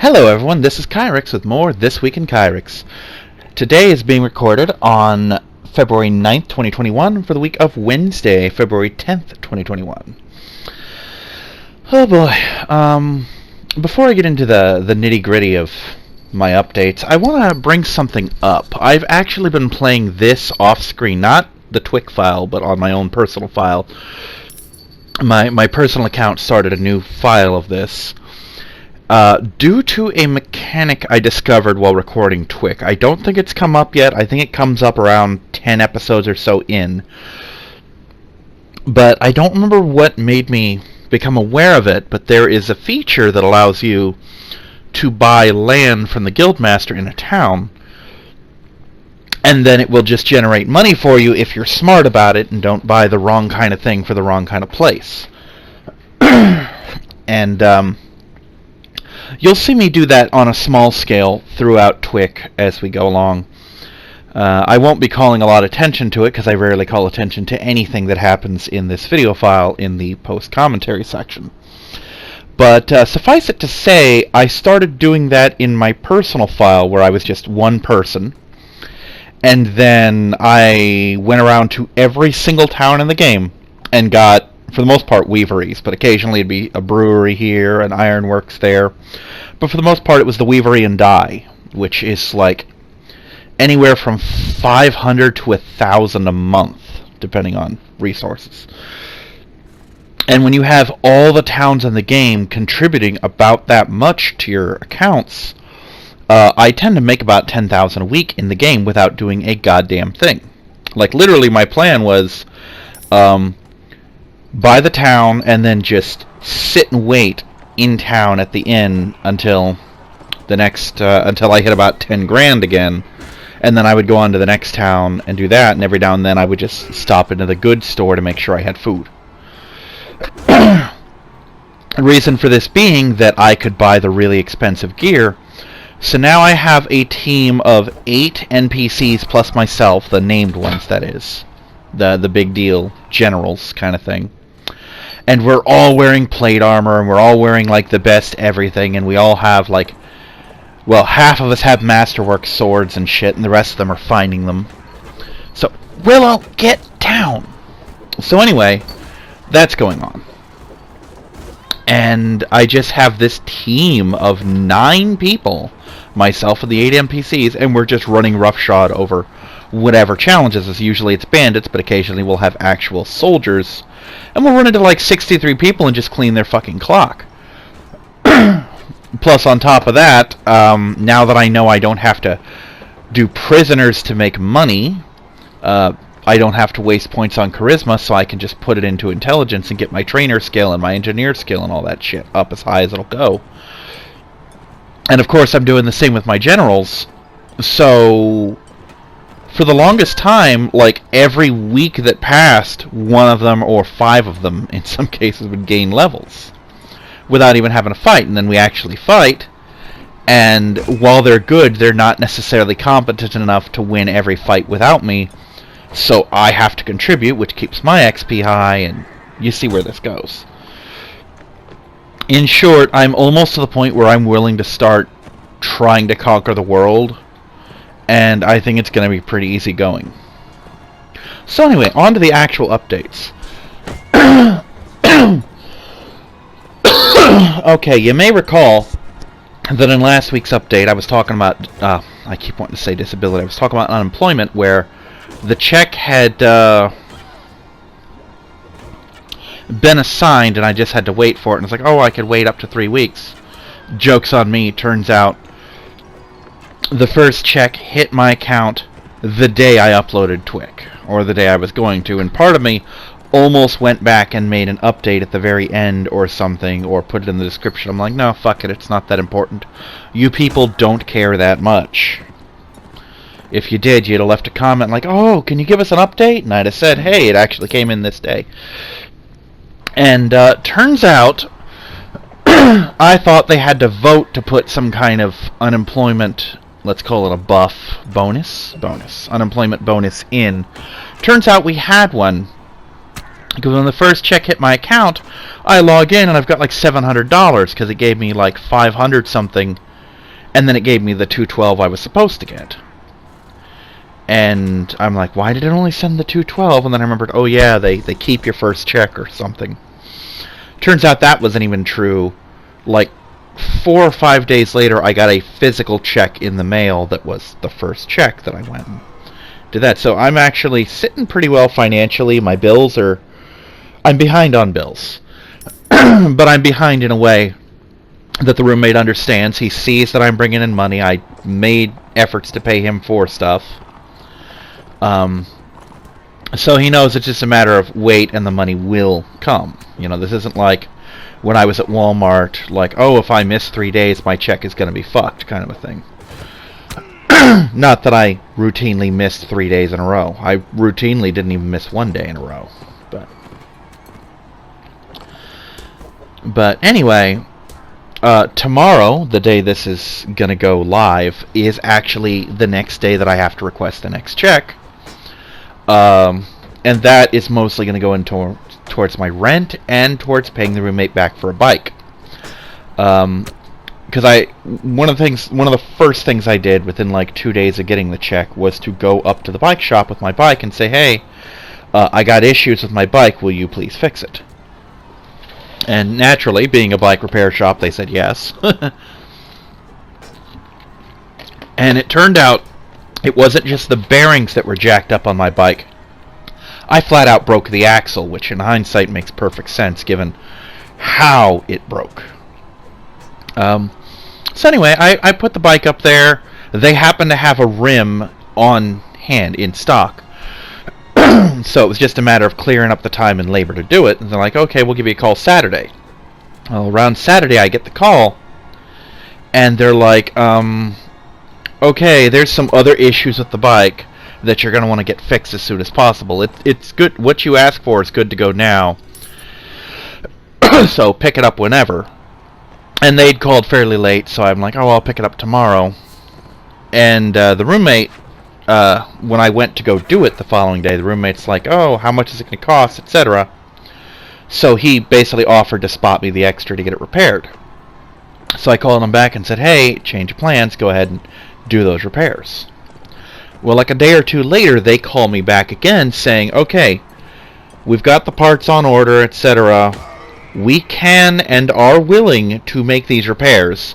Hello everyone, this is Kyrix with more This Week in Kyrix. Today is being recorded on February 9th, 2021 for the week of Wednesday, February 10th, 2021. Oh boy, before I get into the nitty-gritty of my updates, I want to bring something up. I've actually been playing this off-screen, not the Twik file, but on my own personal file. My personal account started a new file of this. Due to a mechanic I discovered while recording Twik. I don't think it's come up yet. I think it comes up around 10 episodes or so in. But I don't remember what made me become aware of it, but there is a feature that allows you to buy land from the guildmaster in a town, and then it will just generate money for you if you're smart about it and don't buy the wrong kind of thing for the wrong kind of place. And, you'll see me do that on a small scale throughout Twik as we go along. I won't be calling a lot of attention to it because I rarely call attention to anything that happens in this video file in the post-commentary section. But suffice it to say, I started doing that in my personal file where I was just one person. And then I went around to every single town in the game and got, for the most part, weaveries, but occasionally it'd be a brewery here, an ironworks there. But for the most part, it was the weavery and dye, which is like anywhere from 500 to 1,000 a month, depending on resources. And when you have all the towns in the game contributing about that much to your accounts, I tend to make about 10,000 a week in the game without doing a goddamn thing. Like, literally, my plan was buy the town and then just sit and wait in town at the inn until the next until I hit about 10 grand again, and then I would go on to the next town and do that, and every now and then I would just stop into the goods store to make sure I had food. The reason for this being that I could buy the really expensive gear. So now I have a team of 8 NPCs plus myself, the named ones, that is. The big deal generals kind of thing. And we're all wearing plate armor, and we're all wearing, like, the best everything, and we all have, like, well, half of us have masterwork swords and shit, and the rest of them are finding them. So, we'll all get down! So anyway, that's going on. And I just have this team of 9 people, myself and the 8 NPCs, and we're just running roughshod over whatever challenges us. Usually it's bandits, but occasionally we'll have actual soldiers, and we'll run into like 63 people and just clean their fucking clock. Plus, on top of that, now that I know I don't have to do prisoners to make money, I don't have to waste points on charisma, so I can just put it into intelligence and get my trainer skill and my engineer skill and all that shit up as high as it'll go. And of course, I'm doing the same with my generals, so for the longest time, like, every week that passed, one of them, or 5 of them, in some cases, would gain levels without even having to fight. And then we actually fight, and while they're good, they're not necessarily competent enough to win every fight without me, so I have to contribute, which keeps my XP high, and you see where this goes. In short, I'm almost to the point where I'm willing to start trying to conquer the world, and I think it's going to be pretty easy going. So anyway, on to the actual updates. Okay, you may recall that in last week's update I was talking about, I keep wanting to say disability, I was talking about unemployment, where the check had been assigned and I just had to wait for it, and it's like, oh, I could wait up to 3 weeks. Joke's on me. Turns out the first check hit my account the day I uploaded Twik, or the day I was going to, and part of me almost went back and made an update at the very end or something, or put it in the description. I'm like, no, fuck it, it's not that important. You people don't care that much. If you did, you'd have left a comment like, oh, can you give us an update? And I'd have said, hey, it actually came in this day. And turns out, I thought they had to vote to put some kind of unemployment, let's call it a buff, unemployment bonus in. Turns out we had one. Because when the first check hit my account, I log in and I've got like $700 because it gave me like 500 something and then it gave me the 212 I was supposed to get. And I'm like, why did it only send the 212? And then I remembered, oh yeah, they keep your first check or something. Turns out that wasn't even true. Like 4 or 5 days later, I got a physical check in the mail that was the first check that I went and did that. So I'm actually sitting pretty well financially. My bills are... I'm behind on bills. But I'm behind in a way that the roommate understands. He sees that I'm bringing in money. I made efforts to pay him for stuff. So he knows it's just a matter of wait and the money will come. You know, this isn't like when I was at Walmart, like, oh, if I miss 3 days, my check is going to be fucked, kind of a thing. Not that I routinely missed 3 days in a row. I routinely didn't even miss 1 day in a row. But anyway, tomorrow, the day this is going to go live, is actually the next day that I have to request the next check. And that is mostly going to go into towards my rent and towards paying the roommate back for a bike. Because one of the first things I did within like 2 days of getting the check was to go up to the bike shop with my bike and say, hey, I got issues with my bike, will you please fix it? And naturally, being a bike repair shop, they said yes. And it turned out it wasn't just the bearings that were jacked up on my bike. I flat out broke the axle, which in hindsight makes perfect sense given how it broke. So anyway, I put the bike up there. They happen to have a rim on hand in stock. So it was just a matter of clearing up the time and labor to do it. And they're like, okay, we'll give you a call Saturday. Well, around Saturday I get the call. And they're like, okay, there's some other issues with the bike that you're going to want to get fixed as soon as possible. It's good. What you ask for is good to go now. So pick it up whenever. And they'd called fairly late, so I'm like, oh, I'll pick it up tomorrow. And the roommate, when I went to go do it the following day, the roommate's like, oh, how much is it going to cost, etc. So he basically offered to spot me the extra to get it repaired. So I called him back and said, hey, change of plans, go ahead and do those repairs. Well, like a day or two later, they call me back again saying, okay, we've got the parts on order, etc. We can and are willing to make these repairs,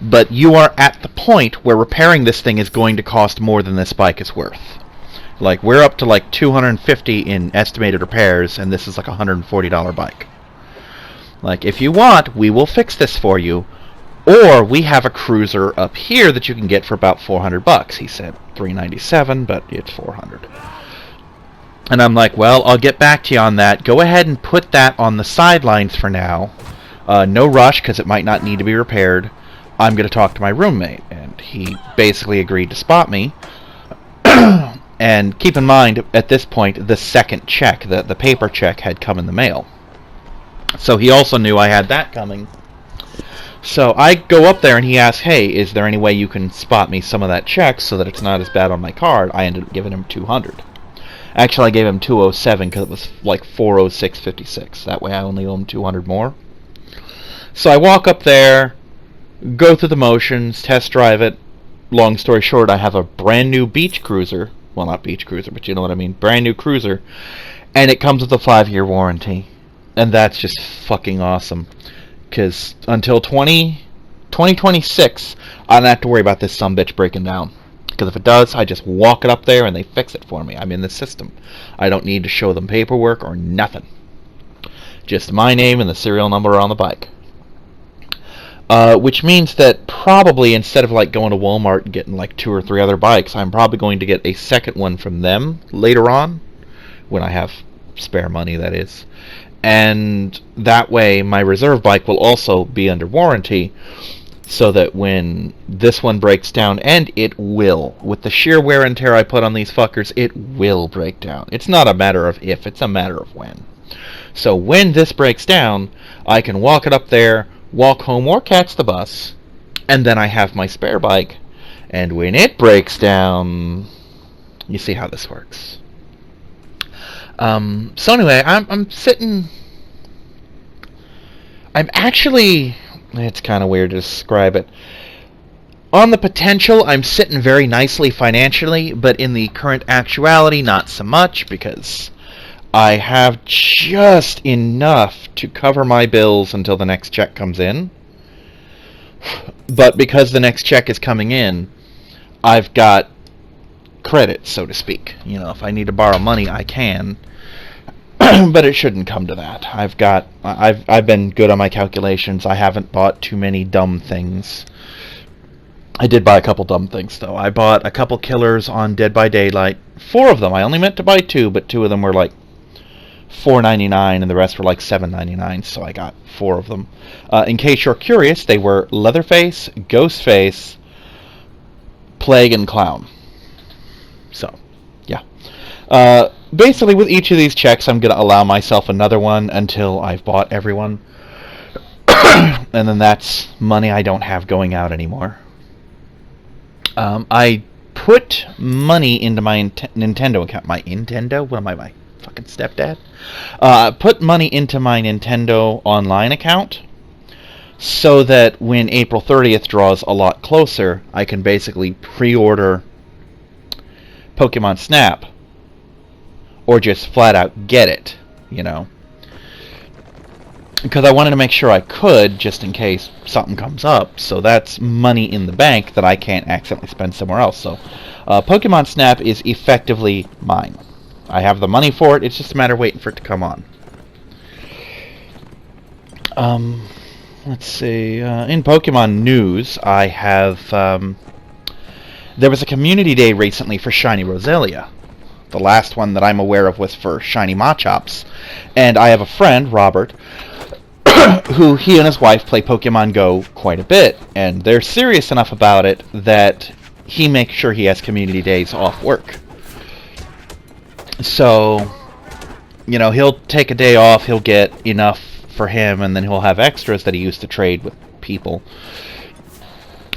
but you are at the point where repairing this thing is going to cost more than this bike is worth. Like, we're up to like $250 in estimated repairs, and this is like a $140 bike. Like, if you want, we will fix this for you, or we have a cruiser up here that you can get for about $400. He said $397, but it's $400. And I'm like, well, I'll get back to you on that. Go ahead and put that on the sidelines for now. No rush, because it might not need to be repaired. I'm going to talk to my roommate. And he basically agreed to spot me. And keep in mind, at this point, the second check, the paper check, had come in the mail. So he also knew I had that coming. So I go up there and he asks, hey, is there any way you can spot me some of that check so that it's not as bad on my card? I ended up giving him $200. Actually, I gave him $207 because it was like $406.56. That way I only owe him $200 more. So I walk up there, go through the motions, test drive it. Long story short, I have a brand new beach cruiser. Well, not beach cruiser, but you know what I mean. Brand new cruiser. And it comes with a 5-year warranty. And that's just fucking awesome. Because until 2026, I don't have to worry about this sumbitch breaking down. Because if it does, I just walk it up there and they fix it for me. I'm in the system. I don't need to show them paperwork or nothing. Just my name and the serial number on the bike. Which means that probably instead of like going to Walmart and getting like 2 or 3 other bikes, I'm probably going to get a second one from them later on. When I have spare money, that is. And that way my reserve bike will also be under warranty, so that when this one breaks down, and it will, with the sheer wear and tear I put on these fuckers, it will break down. It's not a matter of if, it's a matter of when. So when this breaks down, I can walk it up there, walk home, or catch the bus, and then I have my spare bike, and when it breaks down, you see how this works. So anyway, I'm sitting... I'm actually... It's kind of weird to describe it. On the potential, I'm sitting very nicely financially, but in the current actuality, not so much, because I have just enough to cover my bills until the next check comes in. But because the next check is coming in, I've got credit, so to speak. You know, if I need to borrow money, I can. But it shouldn't come to that. I've been good on my calculations. I haven't bought too many dumb things. I did buy a couple dumb things, though. I bought a couple killers on Dead by Daylight. 4 of them. I only meant to buy 2, but 2 of them were like $4.99, and the rest were like $7.99, so I got 4 of them. In case you're curious, they were Leatherface, Ghostface, Plague, and Clown. So, yeah. Basically, with each of these checks, I'm going to allow myself another one until I've bought everyone. And then that's money I don't have going out anymore. I put money into my Nintendo account. My Nintendo? What am I, my fucking stepdad? Put money into my Nintendo Online account so that when April 30th draws a lot closer, I can basically pre-order Pokemon Snap. Or just flat out get it, you know. Because I wanted to make sure I could, just in case something comes up. So that's money in the bank that I can't accidentally spend somewhere else. So Pokemon Snap is effectively mine. I have the money for it. It's just a matter of waiting for it to come on. Let's see. In Pokemon news, I have... there was a community day recently for Shiny Roselia. The last one that I'm aware of was for Shiny Machops. And I have a friend, Robert, who he and his wife play Pokemon Go quite a bit. And they're serious enough about it that he makes sure he has community days off work. So, you know, he'll take a day off, he'll get enough for him, and then he'll have extras that he used to trade with people.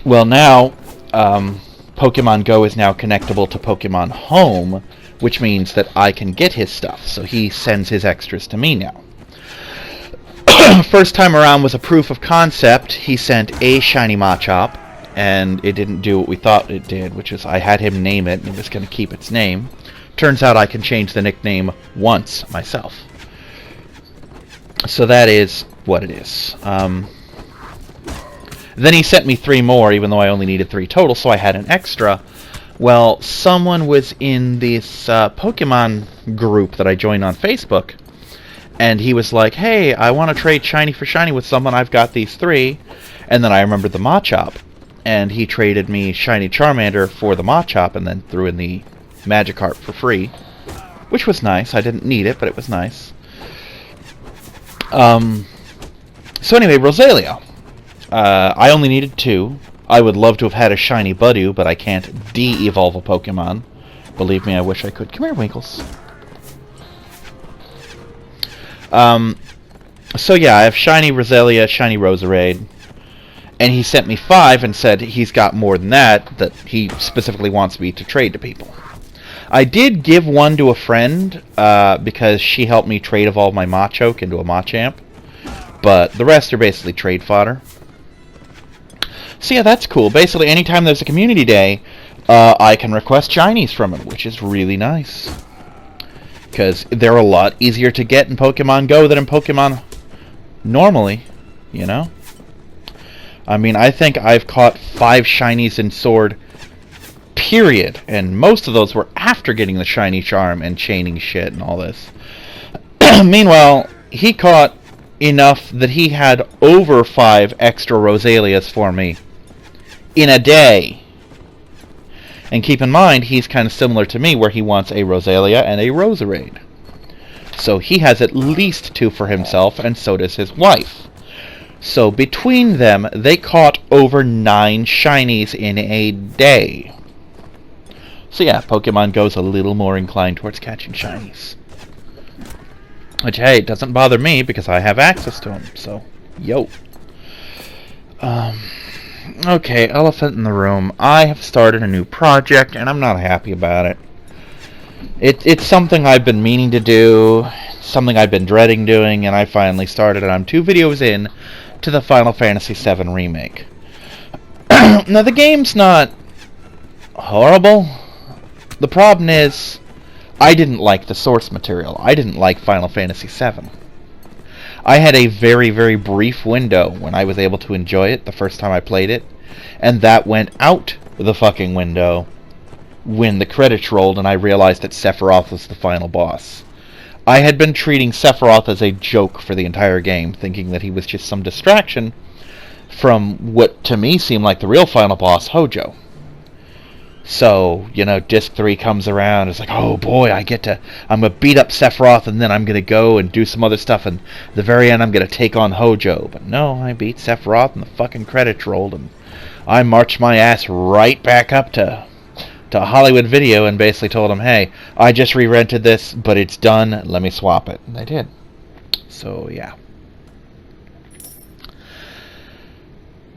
Well, now, Pokemon Go is now connectable to Pokemon Home, which means that I can get his stuff, so he sends his extras to me now. First time around was a proof of concept. He sent a Shiny Machop, and it didn't do what we thought it did, which is I had him name it, and it was going to keep its name. Turns out I can change the nickname once myself. So that is what it is. Then he sent me 3 more, even though I only needed 3 total, so I had an extra. Well, someone was in this Pokemon group that I joined on Facebook, and he was like, hey, I want to trade Shiny for Shiny with someone, I've got these 3, and then I remembered the Machop, and he traded me Shiny Charmander for the Machop, and then threw in the Magikarp for free, which was nice. I didn't need it, but it was nice. So anyway, Roselia. I only needed 2. I would love to have had a Shiny Budew, but I can't de-evolve a Pokemon. Believe me, I wish I could. Come here, Winkles. So yeah, I have Shiny Roselia, Shiny Roserade, and he sent me 5 and said he's got more than that he specifically wants me to trade to people. I did give 1 to a friend, because she helped me trade evolve my Machoke into a Machamp, but the rest are basically trade fodder. So yeah, that's cool. Basically, anytime there's a community day, I can request shinies from it, which is really nice. Because they're a lot easier to get in Pokemon Go than in Pokemon normally, you know? I mean, I think I've caught 5 shinies in Sword, period. And most of those were after getting the shiny charm and chaining shit and all this. Meanwhile, he caught enough that he had over 5 extra Roselias for me in a day. And keep in mind, he's kind of similar to me, where he wants a Roselia and a Roserade. So he has at least 2 for himself, and so does his wife. So between them, they caught over 9 shinies in a day. So yeah, Pokemon Go's a little more inclined towards catching shinies. Which, hey, it doesn't bother me, because I have access to them, so, yo. Okay, elephant in the room. I have started a new project, and I'm not happy about it. It's something I've been meaning to do, something I've been dreading doing, and I finally started it. I'm 2 videos in to the Final Fantasy VII Remake. Now, the game's not horrible. The problem is, I didn't like the source material. I didn't like Final Fantasy VII. I had a very, very brief window when I was able to enjoy it the first time I played it, and that went out the fucking window when the credits rolled and I realized that Sephiroth was the final boss. I had been treating Sephiroth as a joke for the entire game, thinking that he was just some distraction from what to me seemed like the real final boss, Hojo. So, Disc 3 comes around, it's like, oh boy, I'm gonna beat up Sephiroth, and then I'm gonna go and do some other stuff, and at the very end I'm gonna take on Hojo. But no, I beat Sephiroth, and the fucking credits rolled, and I marched my ass right back up to Hollywood Video and basically told him, hey, I just re-rented this, but it's done, let me swap it. And they did. So, yeah.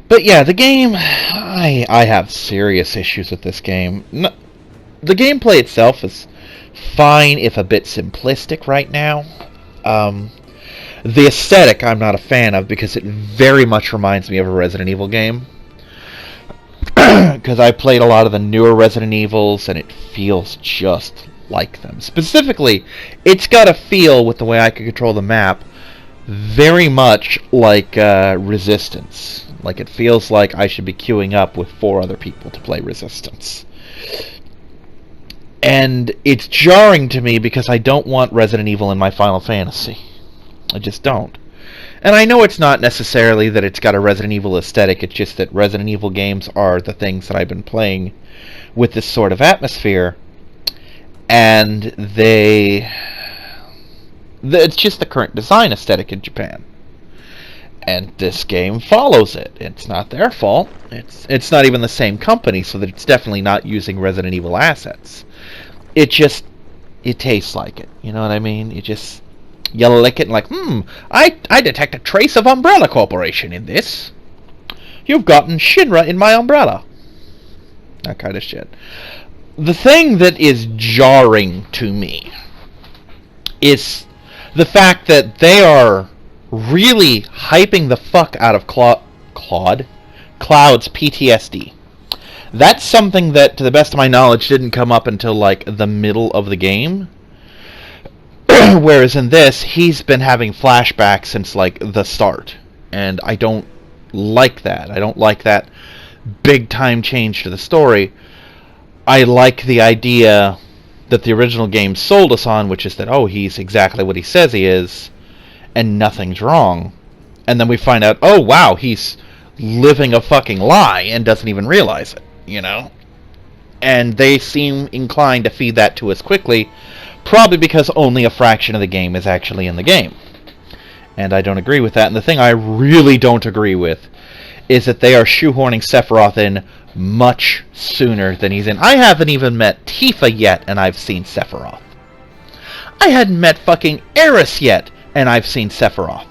But yeah, the game, I have serious issues with this game. No, the gameplay itself is fine, if a bit simplistic right now. The aesthetic I'm not a fan of because it very much reminds me of a Resident Evil game. Because I played a lot of the newer Resident Evils and it feels just like them. Specifically, it's got a feel with the way I can control the map very much like Resistance. Like, it feels like I should be queuing up with 4 other people to play Resistance. And it's jarring to me because I don't want Resident Evil in my Final Fantasy. I just don't. And I know it's not necessarily that it's got a Resident Evil aesthetic, it's just that Resident Evil games are the things that I've been playing with this sort of atmosphere. And it's just the current design aesthetic in Japan. And this game follows it. It's not their fault. It's not even the same company, so that it's definitely not using Resident Evil assets. It tastes like it. You know what I mean? You lick it and like, I detect a trace of Umbrella Corporation in this. You've gotten Shinra in my umbrella. That kind of shit. The thing that is jarring to me is the fact that they are really hyping the fuck out of Cloud's PTSD. That's something that, to the best of my knowledge, didn't come up until, like, the middle of the game. Whereas in this, he's been having flashbacks since, like, the start. And I don't like that. I don't like that big-time change to the story. I like the idea that the original game sold us on, which is that, oh, he's exactly what he says he is, and nothing's wrong. And then we find out, oh wow, he's living a fucking lie and doesn't even realize it, And they seem inclined to feed that to us quickly, probably because only a fraction of the game is actually in the game. And I don't agree with that. And the thing I really don't agree with is that they are shoehorning Sephiroth in much sooner than he's in. I haven't even met Tifa yet, and I've seen Sephiroth. I hadn't met fucking Eris yet, and I've seen Sephiroth.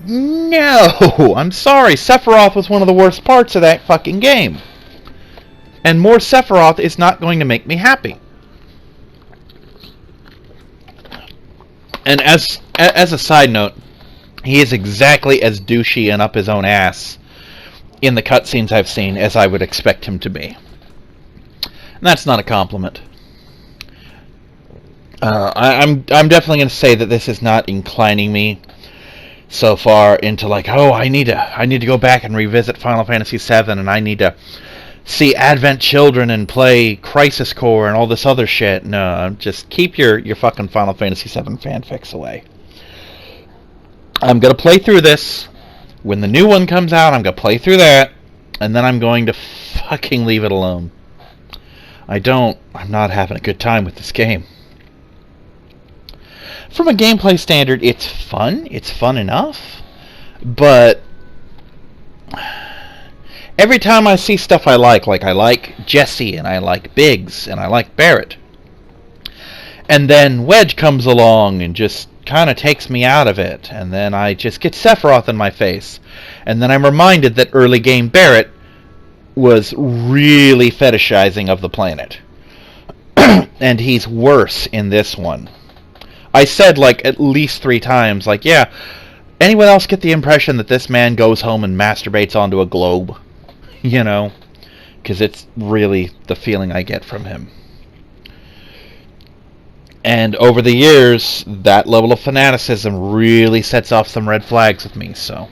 No! I'm sorry, Sephiroth was one of the worst parts of that fucking game. And more Sephiroth is not going to make me happy. And as a side note, he is exactly as douchey and up his own ass in the cutscenes I've seen as I would expect him to be. And that's not a compliment. I'm definitely going to say that this is not inclining me so far into like, oh, I need to go back and revisit Final Fantasy VII, and I need to see Advent Children and play Crisis Core and all this other shit. No, just keep your fucking Final Fantasy VII fanfics away. I'm going to play through this. When the new one comes out, I'm going to play through that, and then I'm going to fucking leave it alone. I'm not having a good time with this game. From a gameplay standard, it's fun. It's fun enough. But every time I see stuff I like Jesse, and I like Biggs, and I like Barrett, and then Wedge comes along and just kind of takes me out of it, and then I just get Sephiroth in my face, and then I'm reminded that early game Barrett was really fetishizing of the planet. And he's worse in this one. I said, like, at least 3 times, like, yeah, anyone else get the impression that this man goes home and masturbates onto a globe? You know? Because it's really the feeling I get from him. And over the years, that level of fanaticism really sets off some red flags with me, so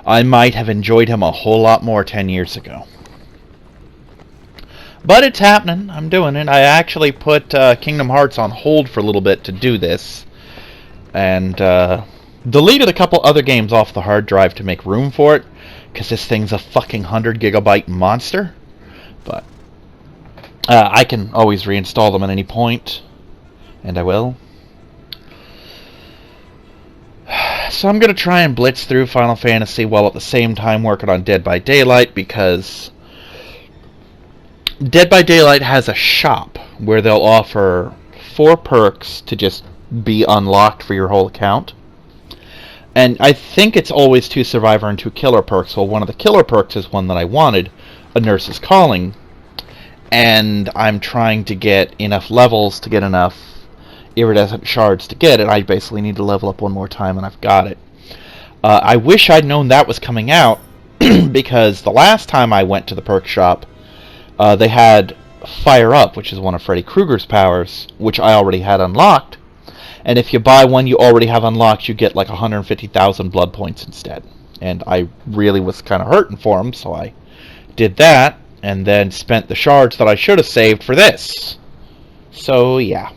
I might have enjoyed him a whole lot more 10 years ago. But it's happening. I'm doing it. I actually put Kingdom Hearts on hold for a little bit to do this. And deleted a couple other games off the hard drive to make room for it, because this thing's a fucking 100 gigabyte monster. But I can always reinstall them at any point. And I will. So I'm going to try and blitz through Final Fantasy while at the same time working on Dead by Daylight, because Dead by Daylight has a shop where they'll offer 4 perks to just be unlocked for your whole account. And I think it's always 2 Survivor and 2 Killer perks. Well, one of the Killer perks is one that I wanted, A Nurse's Calling. And I'm trying to get enough levels to get enough iridescent shards to get it. I basically need to level up one more time, and I've got it. I wish I'd known that was coming out, because the last time I went to the perk shop, they had Fire Up, which is one of Freddy Krueger's powers, which I already had unlocked. And if you buy one you already have unlocked, you get like 150,000 blood points instead. And I really was kind of hurting for him, so I did that, and then spent the shards that I should have saved for this. So, yeah.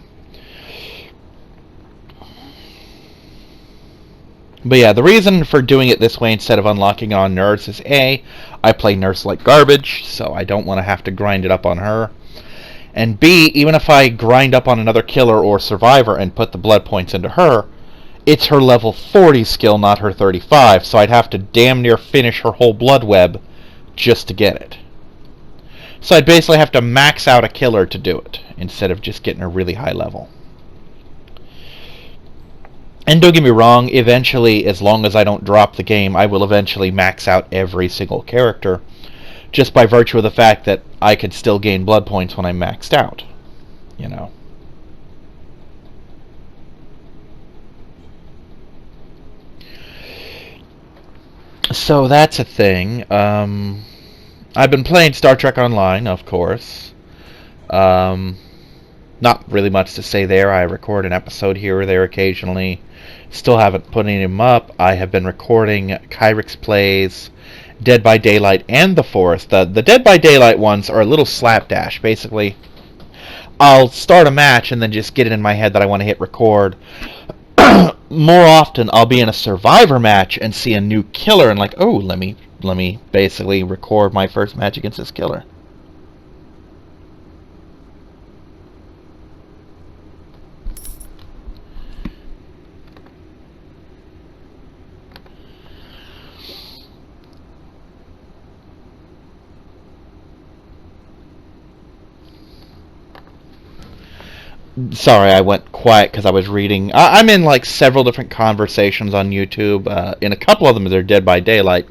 But yeah, the reason for doing it this way instead of unlocking it on Nurse is A, I play Nurse like garbage, so I don't want to have to grind it up on her. And B, even if I grind up on another killer or survivor and put the blood points into her, it's her level 40 skill, not her 35, so I'd have to damn near finish her whole blood web just to get it. So I'd basically have to max out a killer to do it, instead of just getting a really high level. And don't get me wrong, eventually, as long as I don't drop the game, I will eventually max out every single character, just by virtue of the fact that I could still gain blood points when I'm maxed out, you know. So that's a thing. I've been playing Star Trek Online, of course. Not really much to say there. I record an episode here or there occasionally. Still haven't put any of them up. I have been recording Kyrix Plays, Dead by Daylight, and The Forest. The Dead by Daylight ones are a little slapdash. Basically, I'll start a match and then just get it in my head that I want to hit record. More often, I'll be in a Survivor match and see a new killer and like, oh, let me basically record my first match against this killer. Sorry, I went quiet because I was reading. I'm in like several different conversations on YouTube. In a couple of them, they're Dead by Daylight.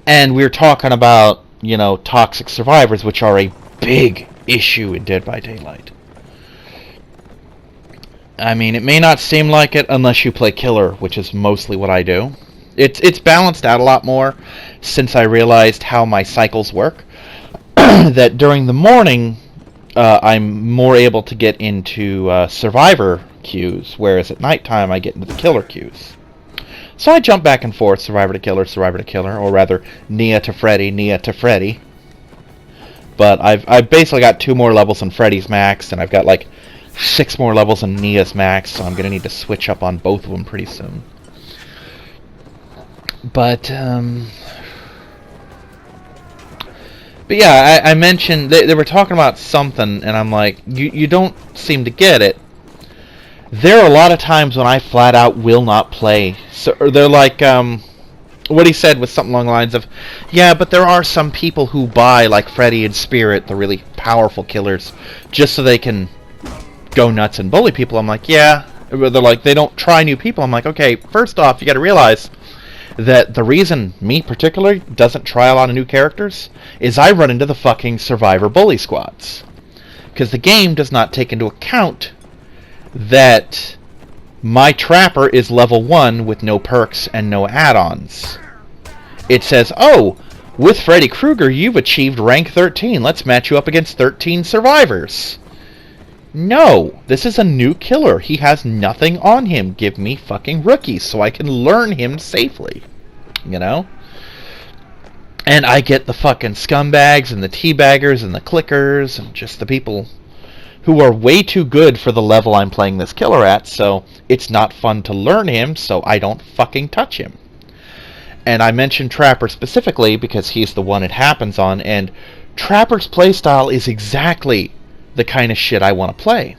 And we were talking about, you know, toxic survivors, which are a big issue in Dead by Daylight. I mean, it may not seem like it unless you play Killer, which is mostly what I do. It's balanced out a lot more since I realized how my cycles work. That during the morning, I'm more able to get into Survivor queues, whereas at nighttime I get into the Killer queues. So I jump back and forth, Survivor to Killer, or rather, Nia to Freddy. But I've basically got 2 more levels than Freddy's max, and I've got like 6 more levels than Nia's max, so I'm going to need to switch up on both of them pretty soon. But yeah, I mentioned, they were talking about something, and I'm like, you don't seem to get it. There are a lot of times when I flat out will not play. So they're like, what he said was something along the lines of, yeah, but there are some people who buy, like Freddy and Spirit, the really powerful killers, just so they can go nuts and bully people. I'm like, yeah. They're like, they don't try new people. I'm like, okay, first off, you got to realize that the reason me particularly doesn't try a lot of new characters is I run into the fucking Survivor bully squads. Because the game does not take into account that My Trapper is level 1 with no perks and no add-ons. It says, oh, with Freddy Krueger, you've achieved rank 13. Let's match you up against 13 survivors. No, this is a new killer. He has nothing on him. Give me fucking rookies so I can learn him safely. You know? And I get the fucking scumbags and the teabaggers and the clickers and just the people who are way too good for the level I'm playing this killer at, so it's not fun to learn him, so I don't fucking touch him. And I mentioned Trapper specifically because he's the one it happens on, and Trapper's playstyle is exactly the kind of shit I want to play.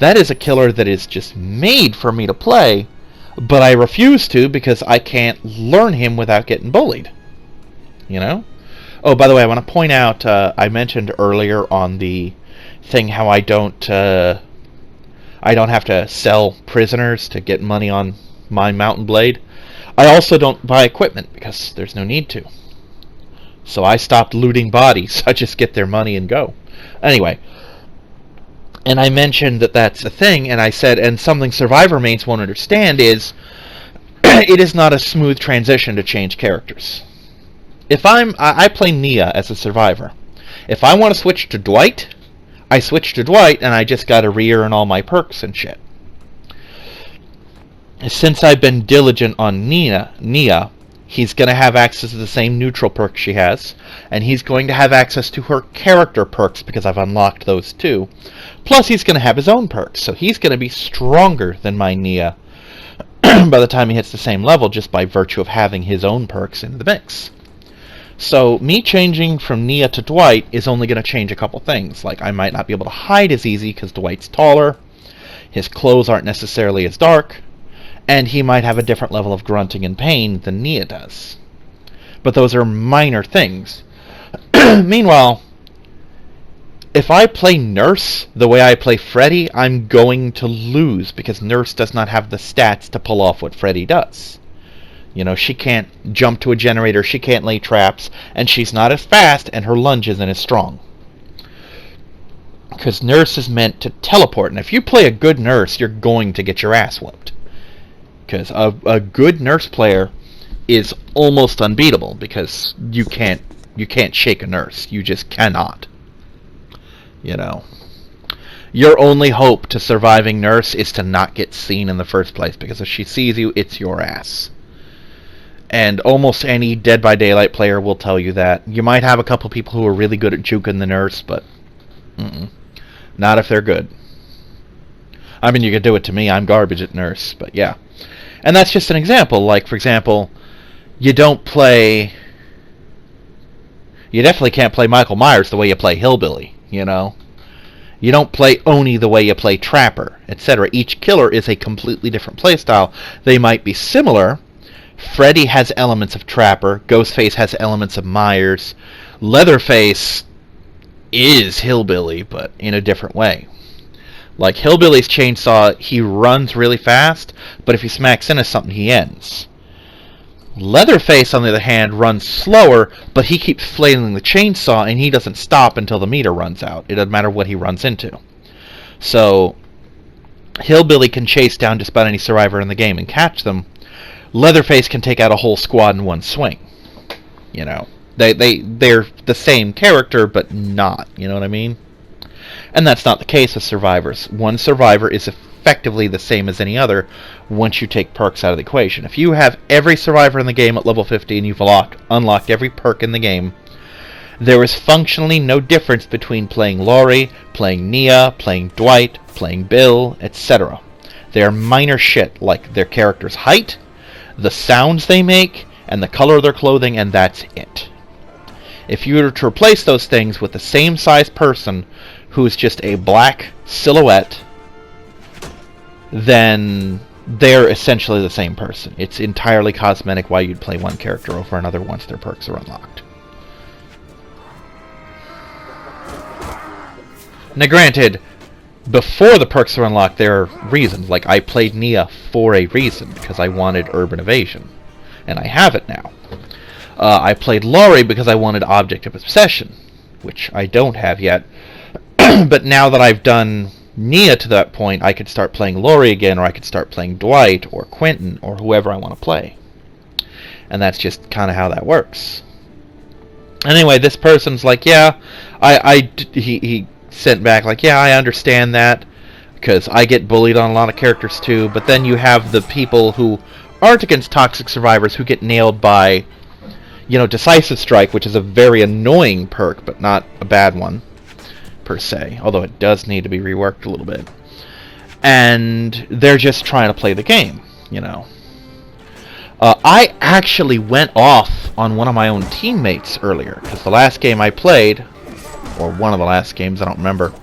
That is a killer that is just made for me to play, but I refuse to because I can't learn him without getting bullied. You know? Oh, by the way, I want to point out, I mentioned earlier on the thing how I don't have to sell prisoners to get money on my Mountain Blade. I also don't buy equipment because there's no need to. So I stopped looting bodies. I just get their money and go. Anyway, and I mentioned that that's a thing, and I said, and something Survivor mates won't understand is, it is not a smooth transition to change characters. If I play Nia as a Survivor. If I want to switch to Dwight, I switch to Dwight, and I just gotta re-earn all my perks and shit. Since I've been diligent on Nia, he's going to have access to the same neutral perks she has, and he's going to have access to her character perks because I've unlocked those too. Plus, he's going to have his own perks, so he's going to be stronger than my Nia by the time he hits the same level, just by virtue of having his own perks in the mix. So, me changing from Nia to Dwight is only going to change a couple things. Like, I might not be able to hide as easy because Dwight's taller, his clothes aren't necessarily as dark, and he might have a different level of grunting and pain than Nia does. But those are minor things. Meanwhile, if I play Nurse the way I play Freddy, I'm going to lose because Nurse does not have the stats to pull off what Freddy does. You know, she can't jump to a generator, she can't lay traps, and she's not as fast, and her lunge isn't as strong. Because Nurse is meant to teleport, and if you play a good Nurse, you're going to get your ass whooped. Because a good Nurse player is almost unbeatable, because you can't shake a Nurse. You just cannot. You know. Your only hope to surviving Nurse is to not get seen in the first place, because if she sees you, it's your ass. And almost any Dead by Daylight player will tell you that. You might have a couple people who are really good at juking the Nurse, but not if they're good. I mean, you could do it to me. I'm garbage at Nurse, but yeah. And that's just an example. Like, for example, you definitely can't play Michael Myers the way you play Hillbilly, you know? You don't play Oni the way you play Trapper, etc. Each killer is a completely different playstyle. They might be similar. Freddy has elements of Trapper. Ghostface has elements of Myers. Leatherface is Hillbilly, but in a different way. Like Hillbilly's chainsaw, he runs really fast, but if he smacks into something, he ends. Leatherface, on the other hand, runs slower, but he keeps flailing the chainsaw, and he doesn't stop until the meter runs out. It doesn't matter what he runs into. So, Hillbilly can chase down just about any survivor in the game and catch them. Leatherface can take out a whole squad in one swing. You know, they're the same character, but not. You know what I mean? And that's not the case with survivors. One survivor is effectively the same as any other once you take perks out of the equation. If you have every survivor in the game at level 50 and you've unlocked every perk in the game, there is functionally no difference between playing Laurie, playing Nia, playing Dwight, playing Bill, etc. They are minor shit, like their character's height, the sounds they make, and the color of their clothing, and that's it. If you were to replace those things with the same size person who is just a black silhouette, then they're essentially the same person. It's entirely cosmetic why you'd play one character over another once their perks are unlocked. Now granted, before the perks are unlocked, there are reasons. Like, I played Nia for a reason, because I wanted Urban Evasion. And I have it now. I played Laurie because I wanted Object of Obsession, which I don't have yet. But now that I've done Nia to that point, I could start playing Lori again, or I could start playing Dwight, or Quentin, or whoever I want to play. And that's just kind of how that works. Anyway, this person's like, yeah, he sent back, like, yeah, I understand that, because I get bullied on a lot of characters too, but then you have the people who aren't against toxic survivors who get nailed by, Decisive Strike, which is a very annoying perk, but not a bad one, per se, although it does need to be reworked a little bit. And they're just trying to play the game, I actually went off on one of my own teammates earlier, because the last game I played, or one of the last games, I don't remember,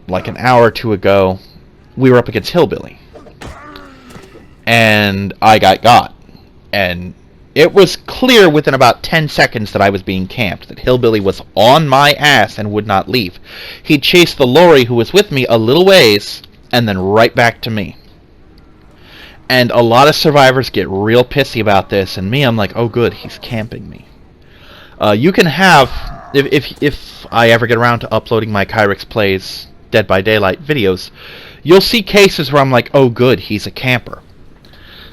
like an hour or two ago, we were up against Hillbilly. And I got. And it was clear within about 10 seconds that I was being camped, that Hillbilly was on my ass and would not leave. He chased the Lori who was with me a little ways, and then right back to me. And a lot of survivors get real pissy about this, and me, I'm like, oh good, he's camping me. You can have, if I ever get around to uploading my Kyrix Plays Dead by Daylight videos, you'll see cases where I'm like, oh good, he's a camper.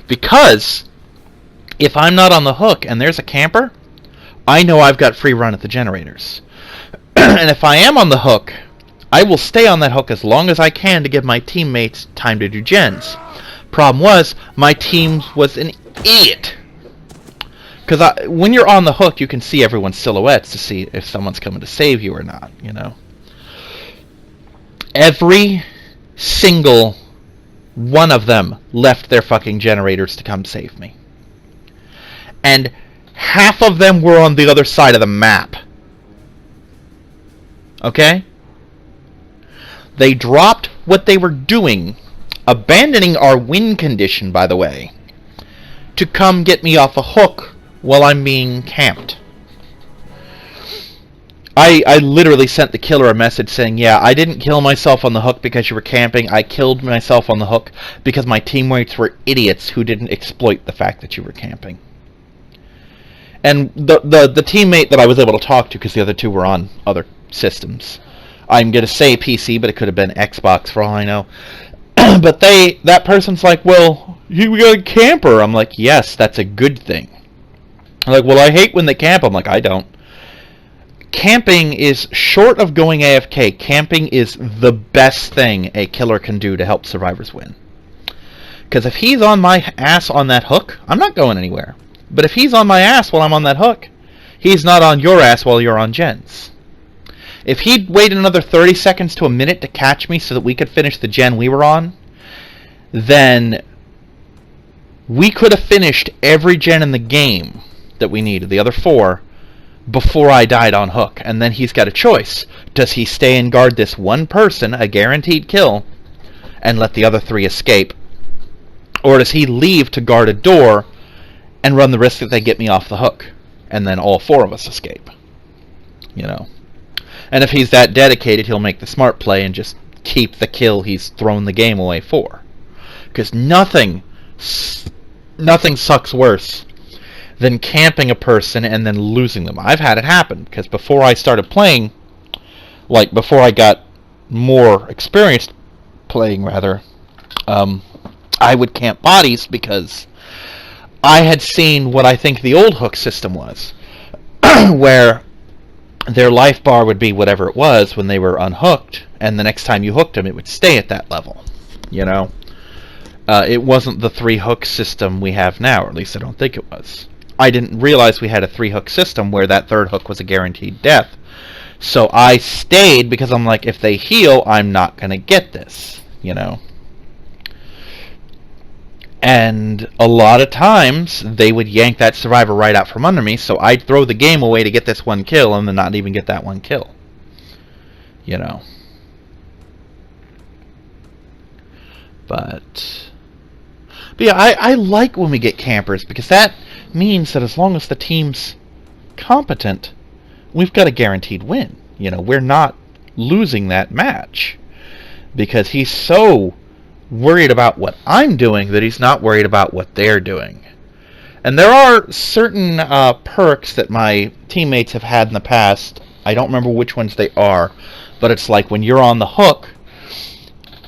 Because if I'm not on the hook and there's a camper, I know I've got free run at the generators. And if I am on the hook, I will stay on that hook as long as I can to give my teammates time to do gens. Problem was, my team was an idiot. Because when you're on the hook, you can see everyone's silhouettes to see if someone's coming to save you or not, Every single one of them left their fucking generators to come save me. And half of them were on the other side of the map. Okay? They dropped what they were doing, abandoning our win condition, by the way, to come get me off a hook while I'm being camped. I literally sent the killer a message saying, yeah, I didn't kill myself on the hook because you were camping. I killed myself on the hook because my teammates were idiots who didn't exploit the fact that you were camping. And the teammate that I was able to talk to, because the other two were on other systems, I'm going to say PC, but it could have been Xbox for all I know. But that person's like, well, you got a camper. I'm like, yes, that's a good thing. I'm like, well, I hate when they camp. I'm like, I don't. Camping is, short of going AFK, camping is the best thing a killer can do to help survivors win. Because if he's on my ass on that hook, I'm not going anywhere. But if he's on my ass while I'm on that hook, he's not on your ass while you're on gens. If he'd waited another 30 seconds to a minute to catch me so that we could finish the gen we were on, then we could have finished every gen in the game that we needed, the other 4, before I died on hook. And then he's got a choice. Does he stay and guard this one person, a guaranteed kill, and let the other 3 escape? Or does he leave to guard a door and run the risk that they get me off the hook, and then all 4 of us escape? And if he's that dedicated, he'll make the smart play and just keep the kill he's thrown the game away for. Because nothing sucks worse than camping a person and then losing them. I've had it happen, because before I started playing, like before I got more experienced playing, rather, I would camp bodies because I had seen what I think the old hook system was, where their life bar would be whatever it was when they were unhooked, and the next time you hooked them, it would stay at that level. It wasn't the 3-hook system we have now, or at least I don't think it was. I didn't realize we had a 3-hook system where that 3rd hook was a guaranteed death. So I stayed because I'm like, if they heal, I'm not going to get this, And a lot of times, they would yank that survivor right out from under me, so I'd throw the game away to get this one kill, and then not even get that one kill. But yeah, I like when we get campers, because that means that as long as the team's competent, we've got a guaranteed win. We're not losing that match, because he's so worried about what I'm doing that he's not worried about what they're doing. And there are certain perks that my teammates have had in the past. I don't remember which ones they are, but it's like when you're on the hook,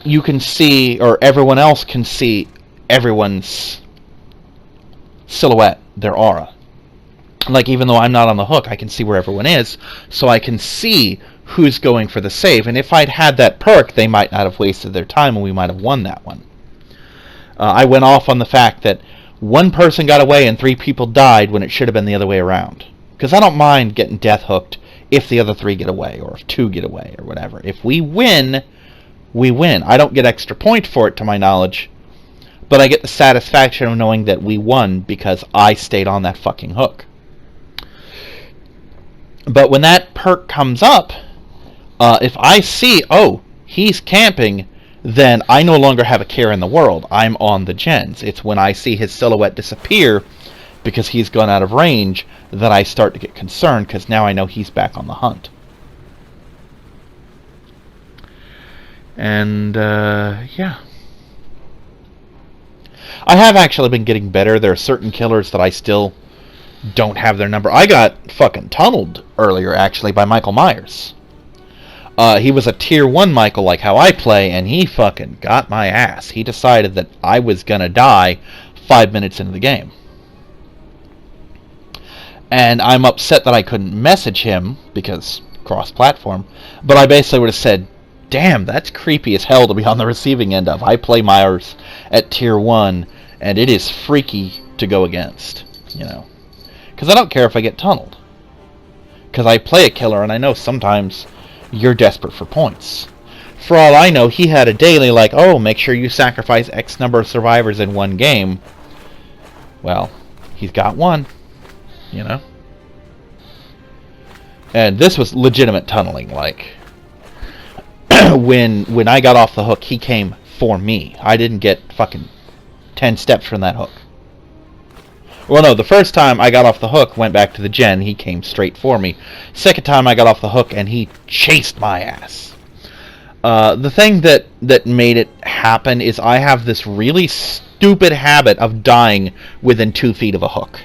you can see, or everyone else can see, everyone's silhouette, their aura. Like, even though I'm not on the hook, I can see where everyone is, so I can see who's going for the save. And if I'd had that perk, they might not have wasted their time, and we might have won that one. I went off on the fact that one person got away and 3 people died when it should have been the other way around. Because I don't mind getting death hooked if the other 3 get away, or if 2 get away, or whatever. If we win, we win. I don't get extra point for it, to my knowledge, but I get the satisfaction of knowing that we won because I stayed on that fucking hook. But when that perk comes up, if I see, oh, he's camping, then I no longer have a care in the world. I'm on the gens. It's when I see his silhouette disappear because he's gone out of range that I start to get concerned, because now I know he's back on the hunt. And, yeah. I have actually been getting better. There are certain killers that I still don't have their number. I got fucking tunneled earlier, actually, by Michael Myers. He was a tier 1 Michael, like how I play, and he fucking got my ass. He decided that I was gonna die 5 minutes into the game. And I'm upset that I couldn't message him, because cross-platform, but I basically would have said, damn, that's creepy as hell to be on the receiving end of. I play Myers at tier 1, and it is freaky to go against, you know. Because I don't care if I get tunneled. Because I play a killer, and I know sometimes you're desperate for points. For all I know, he had a daily like, oh, make sure you sacrifice X number of survivors in one game. Well, he's got one, you know. And this was legitimate tunneling, like, when I got off the hook, he came for me. I didn't get fucking 10 steps from that hook. Well, no, the first time I got off the hook, went back to the gen, he came straight for me. Second time I got off the hook, and he chased my ass. The thing that made it happen is I have this really stupid habit of dying within 2 feet of a hook.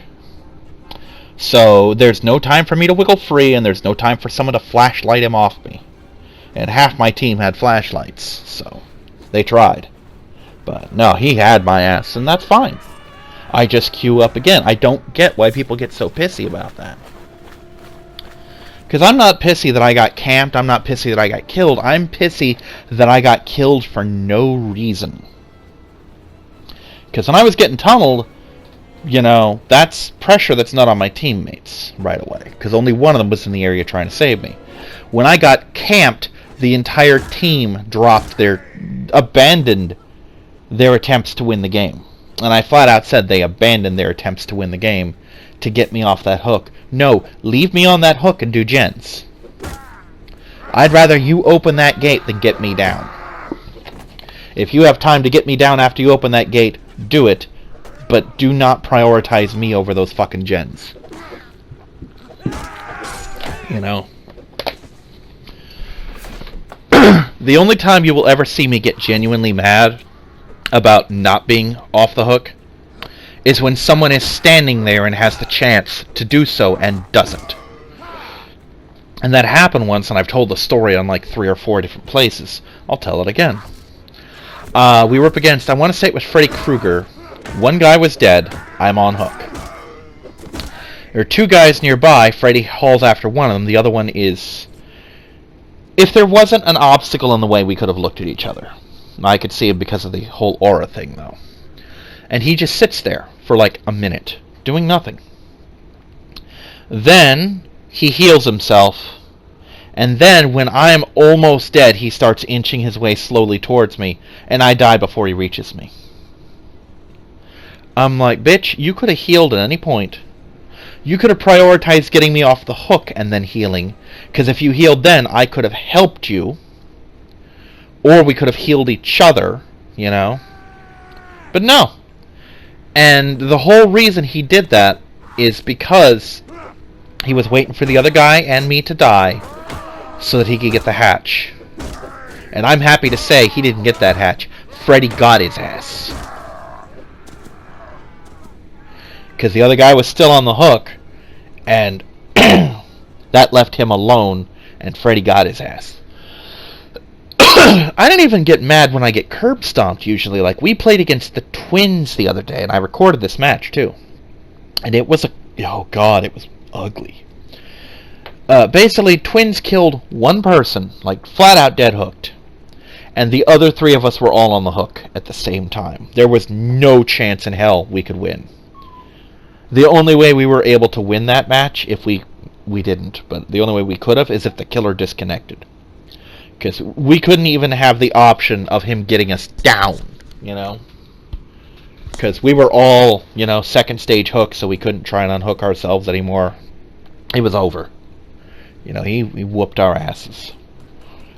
So there's no time for me to wiggle free, and there's no time for someone to flashlight him off me. And half my team had flashlights, so they tried. But no, he had my ass, and that's fine. I just queue up again. I don't get why people get so pissy about that. Because I'm not pissy that I got camped. I'm not pissy that I got killed. I'm pissy that I got killed for no reason. Because when I was getting tunneled, you know, that's pressure that's not on my teammates right away. Because only one of them was in the area trying to save me. When I got camped, the entire team abandoned their attempts to win the game. And I flat out said they abandoned their attempts to win the game to get me off that hook. No, leave me on that hook and do gens. I'd rather you open that gate than get me down. If you have time to get me down after you open that gate, do it. But do not prioritize me over those fucking gens. You know? The only time you will ever see me get genuinely mad about not being off the hook is when someone is standing there and has the chance to do so and doesn't. And that happened once, and I've told the story on like 3 or 4 different places. I'll tell it again. We were up against, I want to say it was Freddy Krueger. One guy was dead. I'm on hook. There are 2 guys nearby. Freddy hauls after one of them. The other one is... If there wasn't an obstacle in the way, we could have looked at each other. I could see him because of the whole aura thing, though. And he just sits there for like a minute, doing nothing. Then he heals himself, and then when I'm almost dead, he starts inching his way slowly towards me, and I die before he reaches me. I'm like, bitch, you could have healed at any point. You could have prioritized getting me off the hook and then healing, because if you healed then, I could have helped you. Or we could have healed each other, you know. But no. And the whole reason he did that is because he was waiting for the other guy and me to die so that he could get the hatch. And I'm happy to say he didn't get that hatch. Freddy got his ass. Because the other guy was still on the hook, and that left him alone, and Freddy got his ass. I don't even get mad when I get curb stomped usually. Like, we played against the Twins the other day, and I recorded this match too. And it was oh god, it was ugly. Basically, Twins killed one person, like flat out dead hooked. And the other 3 of us were all on the hook at the same time. There was no chance in hell we could win. The only way we were able to win that match, if we didn't, but the only way we could have is if the killer disconnected. Because we couldn't even have the option of him getting us down, you know? Because we were all, you know, second stage hooks, so we couldn't try and unhook ourselves anymore. It was over. You know, he whooped our asses.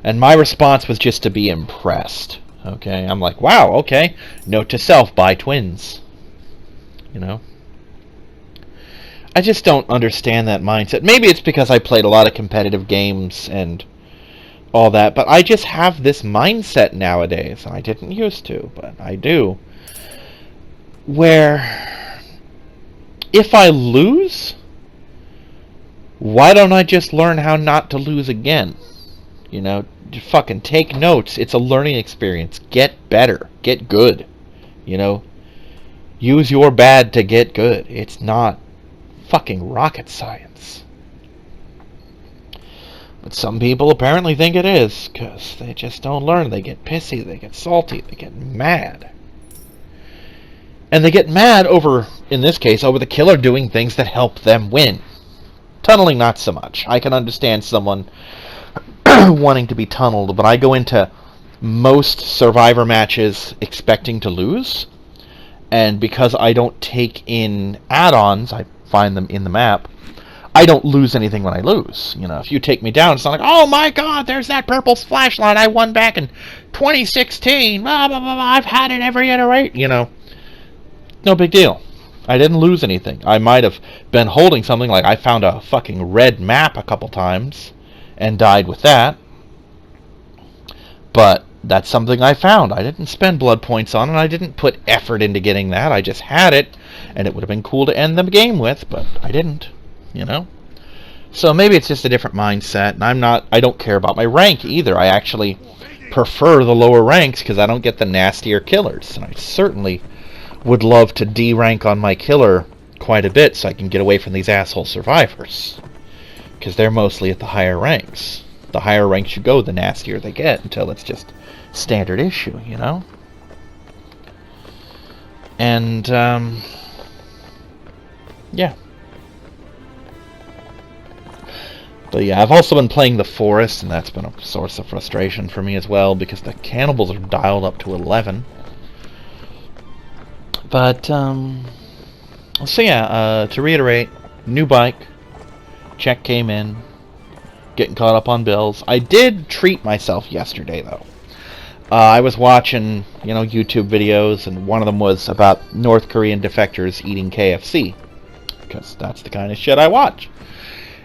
And my response was just to be impressed. Okay? I'm like, wow, okay. Note to self, buy Twins. You know? I just don't understand that mindset. Maybe it's because I played a lot of competitive games and all that, but I just have this mindset nowadays. I didn't used to, but I do. Where if I lose, why don't I just learn how not to lose again? You know, just fucking take notes. It's a learning experience. Get better. Get good. You know, use your bad to get good. It's not fucking rocket science. But some people apparently think it is, because they just don't learn. They get pissy, they get salty, they get mad. And they get mad over, in this case, over the killer doing things that help them win. Tunneling, not so much. I can understand someone wanting to be tunneled, but I go into most Survivor matches expecting to lose. And because I don't take in add-ons, I find them in the map, I don't lose anything when I lose. You know, if you take me down, it's not like, oh my god, there's that purple flashlight I won back in 2016. Blah, blah, blah, I've had it every iteration. You know, no big deal. I didn't lose anything. I might have been holding something, like I found a fucking red map a couple times and died with that. But that's something I found. I didn't spend blood points on it. I didn't put effort into getting that. I just had it, and it would have been cool to end the game with, but I didn't, you know? So maybe it's just a different mindset, and I don't care about my rank either. I actually prefer the lower ranks because I don't get the nastier killers. And I certainly would love to D-rank on my killer quite a bit so I can get away from these asshole survivors. Because they're mostly at the higher ranks. The higher ranks you go, the nastier they get, until it's just standard issue, you know? And, yeah. But yeah, I've also been playing the Forest, and that's been a source of frustration for me as well, because the cannibals are dialed up to 11. But, so yeah, to reiterate, new bike, check came in, getting caught up on bills. I did treat myself yesterday, though. I was watching, you know, YouTube videos, and one of them was about North Korean defectors eating KFC, because that's the kind of shit I watch.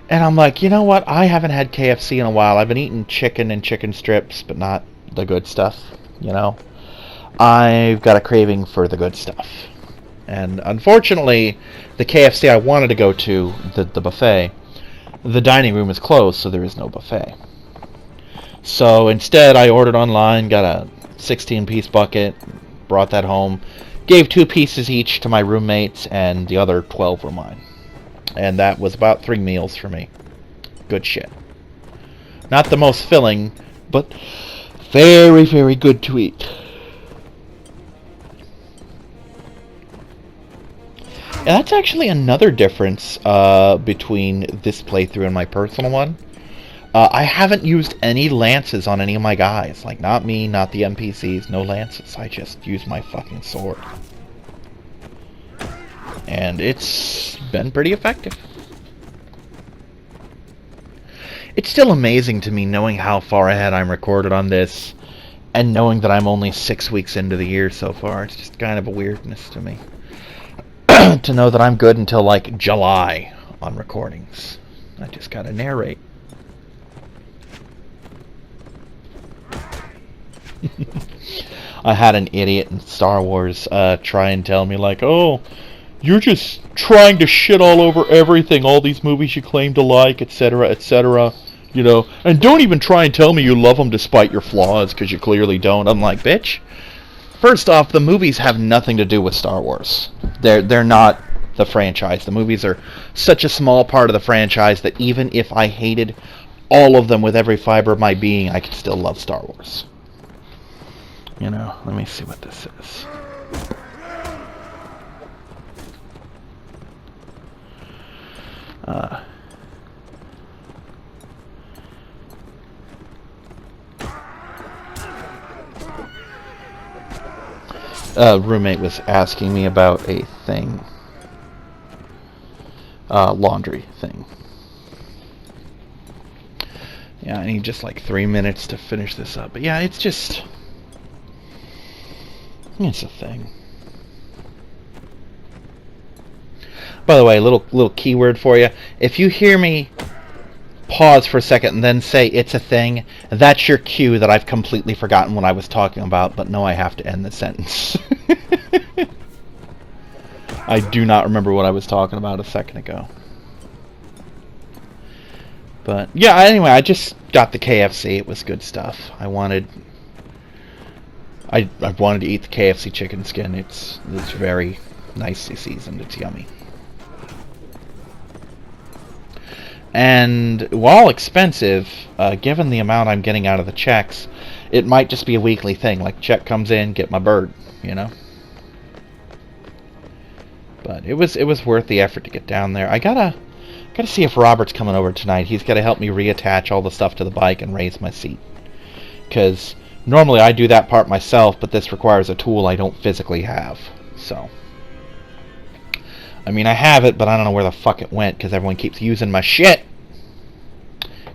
And I'm like, you know what? I haven't had KFC in a while. I've been eating chicken and chicken strips, but not the good stuff, you know? I've got a craving for the good stuff. And unfortunately, the KFC I wanted to go to, the buffet, the dining room is closed, so there is no buffet. So instead, I ordered online, got a 16-piece bucket, brought that home, gave 2 pieces each to my roommates, and the other 12 were mine. And that was about 3 meals for me. Good shit. Not the most filling, but very, very good to eat. And that's actually another difference between this playthrough and my personal one. I haven't used any lances on any of my guys. Like, not me, not the NPCs, no lances. I just use my fucking sword. And it's been pretty effective. It's still amazing to me knowing how far ahead I'm recorded on this, and knowing that I'm only 6 weeks into the year so far. It's just kind of a weirdness to me. To know that I'm good until, like, July on recordings. I just gotta narrate. I had an idiot in Star Wars try and tell me, like, oh, you're just trying to shit all over everything, all these movies you claim to like, etc., etc. You know, and don't even try and tell me you love them despite your flaws, because you clearly don't. I'm like, bitch. First off, the movies have nothing to do with Star Wars. They're not the franchise. The movies are such a small part of the franchise that even if I hated all of them with every fiber of my being, I could still love Star Wars. You know, let me see what this is. Roommate was asking me about a thing. Laundry thing. Yeah, I need just like 3 minutes to finish this up. But yeah, it's just... it's a thing. By the way, little keyword for you. If you hear me pause for a second and then say it's a thing, that's your cue that I've completely forgotten what I was talking about, but no, I have to end the sentence. I do not remember what I was talking about a second ago. But yeah, anyway, I just got the KFC. It was good stuff. I wanted to eat the KFC chicken skin. It's very nicely seasoned. It's yummy. And while expensive, given the amount I'm getting out of the checks, it might just be a weekly thing. Like, check comes in, get my bird, you know? But it was worth the effort to get down there. I gotta see if Robert's coming over tonight. He's gotta help me reattach all the stuff to the bike and raise my seat. Because normally I do that part myself, but this requires a tool I don't physically have. So, I mean, I have it, but I don't know where the fuck it went, because everyone keeps using my shit.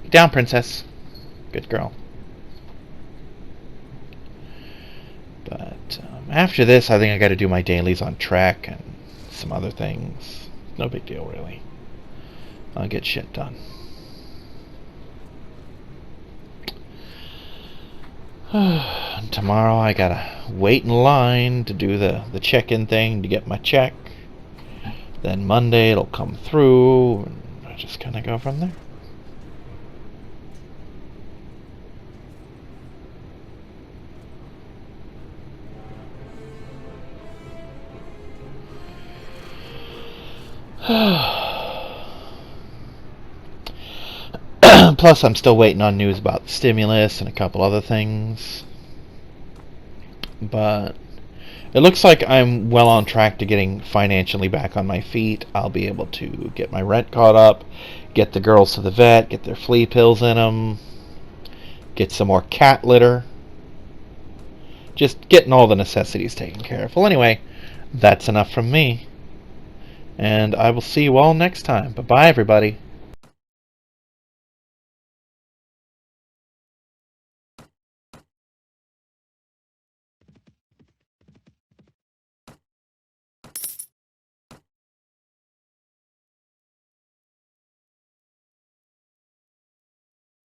Get down, princess. Good girl. But after this, I think I got to do my dailies on Trek and some other things. No big deal, really. I'll get shit done. Tomorrow I gotta wait in line to do the check-in thing to get my check. Then Monday it'll come through, and I just kind of go from there. Plus, I'm still waiting on news about the stimulus and a couple other things. But it looks like I'm well on track to getting financially back on my feet. I'll be able to get my rent caught up, get the girls to the vet, get their flea pills in them, get some more cat litter. Just getting all the necessities taken care of. Well, anyway, that's enough from me. And I will see you all next time. Bye-bye, everybody.